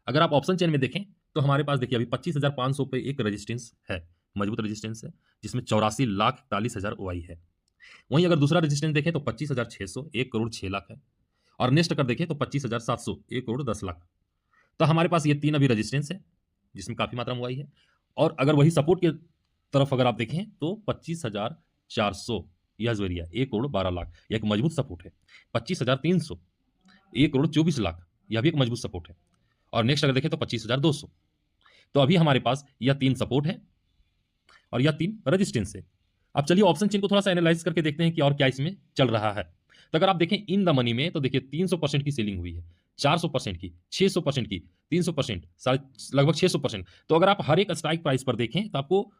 अगर आप option chain में देखें तो हमारे पास देखिए अभी 25,500 पे एक रेजिस्टेंस है, मजबूत रेजिस्टेंस है, जिसमें 84,41,000 ओआई है। वहीं अगर दूसरा रेजिस्टेंस देखें तो 25,600 1 करोड़ 6 लाख है, और नेक्स्ट अगर देखें तो 25,700 1 करोड़ 10 लाख। तो हमारे पास ये तीन अभी रेजिस्टेंस है जिसमें काफी मात्रा में ओआई है। और अगर वही सपोर्ट की तरफ अगर आप देखें तो 25,400 यह जो एरिया 1 करोड़ 12 लाख, यह एक मजबूत सपोर्ट है। 25,300 1 करोड़ 24 लाख, यह भी एक मजबूत सपोर्ट है। और नेक्स्ट अगर देखें तो 25,200। तो अभी हमारे पास यह तीन सपोर्ट है और यह तीन रेजिस्टेंस है। अब चलिए ऑप्शन चेन को थोड़ा सा एनालाइज करके देखते हैं कि और क्या इसमें चल रहा है। तो अगर आप देखें इन द मनी में तो देखिए 300% की सेलिंग हुई है, 400% की, 600% की, 300%, लगभग 600%। तो अगर आप हर एक स्ट्राइक प्राइस पर देखें तो आपको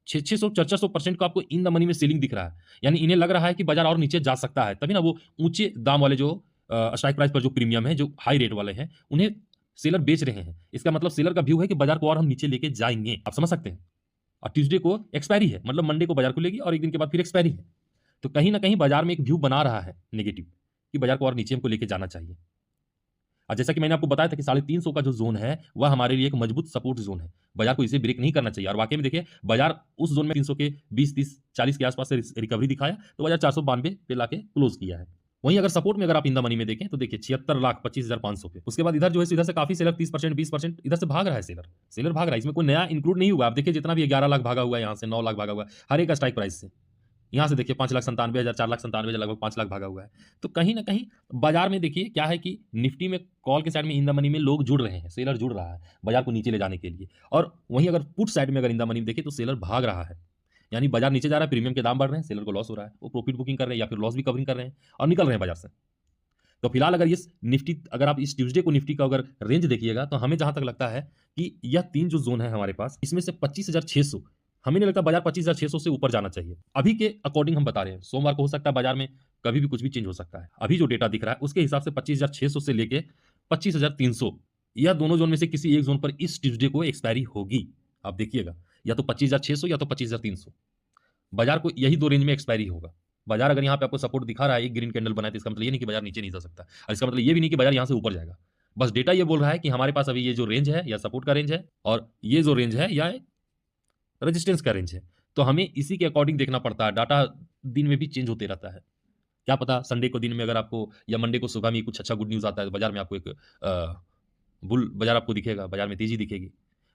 600 400% को आपको इन द मनी में सेलिंग दिख रहा है। यानी इन्हें लग रहा है कि बाजार और नीचे जा सकता है, तभी ना वो ऊंचे दाम वाले जो स्ट्राइक प्राइस पर जो प्रीमियम है, जो हाई रेट वाले हैं, उन्हें सेलर बेच रहे हैं। इसका मतलब सेलर का व्यू है कि बाजार को और हम नीचे लेके जाएंगे। आप समझ सकते हैं। और ट्यूसडे को एक्सपायरी है, मतलब मंडे को बाजार खुलेगी और एक दिन के बाद फिर एक्सपायरी है। तो कहीं ना कहीं बाजार में एक व्यू बना रहा है नेगेटिव कि बाजार को और नीचे हमको लेके जाना चाहिए। और जैसा कि मैंने आपको बताया था कि 350 का जो जोन है वह हमारे लिए एक मजबूत सपोर्ट जोन है। बाजार को इसे ब्रेक नहीं करना चाहिए। और वाकई में देखिए बाजार उस जोन में 300 के 20 30 40 के आसपास से रिकवरी दिखाया, तो बाजार 492 पे लाके क्लोज किया है। वहीं अगर सपोर्ट में अगर आप इन द मनी में देखें तो देखिए 76,25,500 पे। उसके बाद इधर जो है इधर से काफी सेलर 30% 20% इधर से भाग रहा है। सेलर भाग रहा है, इसमें कोई नया इंक्लूड नहीं हुआ। आप देखिए जितना भी 11 लाख भागा हुआ है, यहाँ से 9 लाख भागा हुआ है हर एक स्ट्राइक प्राइस से। यहाँ से देखिए 5,97,000 4,97,000 लगभग 5 लाख भागा हुआ है। तो कहीं ना कहीं बाजार में देखिए क्या है कि निफ्टी में कॉल के साइड में इन द मनी में लोग जुड़ रहे हैं, सेलर जुड़ रहा है बाजार को नीचे ले जाने के लिए। और वहीं अगर पुट साइड में अगर इन द मनी में देखिए तो सेलर भाग रहा है। यानी बाजार नीचे जा रहा है, प्रीमियम के दाम बढ़ रहे हैं, सेलर को लॉस हो रहा है, वो प्रॉफिट बुकिंग कर रहे हैं या फिर लॉस भी कवरिंग कर रहे हैं और निकल रहे हैं बाजार से। तो फिलहाल अगर इस निफ्टी अगर आप इस ट्यूसडे को निफ्टी का अगर रेंज देखिएगा तो हमें जहां तक लगता है कि यह तीन जो जोन है हमारे पास, इसमें से 25,600 हमें नहीं लगता बाजार 25,600 से ऊपर जाना चाहिए। अभी के अकॉर्डिंग हम बता रहे हैं, सोमवार को हो सकता है बाजार में कभी भी कुछ भी चेंज हो सकता है। अभी जो डेटा दिख रहा है उसके हिसाब से 25,600 से लेके 25,300 यह दोनों जोन में से किसी एक जोन पर इस ट्यूसडे को एक्सपायरी होगी। आप देखिएगा या तो 25,600 या तो 25,300, बाजार को यही दो रेंज में एक्सपायरी होगा। बाजार अगर यहाँ पे आपको सपोर्ट दिखा रहा है, एक ग्रीन कैंडल बनाए, तो इसका मतलब ये नहीं कि बाजार नीचे नहीं जा सकता, और इसका मतलब ये भी नहीं कि बाजार यहाँ से ऊपर जाएगा। बस डेटा ये बोल रहा है कि हमारे पास अभी ये जो रेंज है या सपोर्ट का रेंज है, और ये जो रेंज है या रेजिस्टेंस का रेंज है। तो हमें इसी के अकॉर्डिंग देखना पड़ता है। डाटा दिन में भी चेंज होते रहता है। क्या पता संडे को दिन में अगर आपको या मंडे को सुबह में कुछ अच्छा गुड न्यूज आता है तो बाजार में आपको एक बुल बाजार आपको दिखेगा, बाजार में तेजी दिखेगी।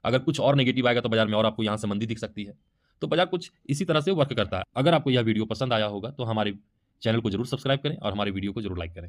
अगर कुछ और नेगेटिव आएगा तो बाजार में और आपको यहाँ से मंदी दिख सकती है। तो बाजार कुछ इसी तरह से वर्क करता है। अगर आपको यह वीडियो पसंद आया होगा तो हमारे चैनल को जरूर सब्सक्राइब करें और हमारे वीडियो को जरूर लाइक करें।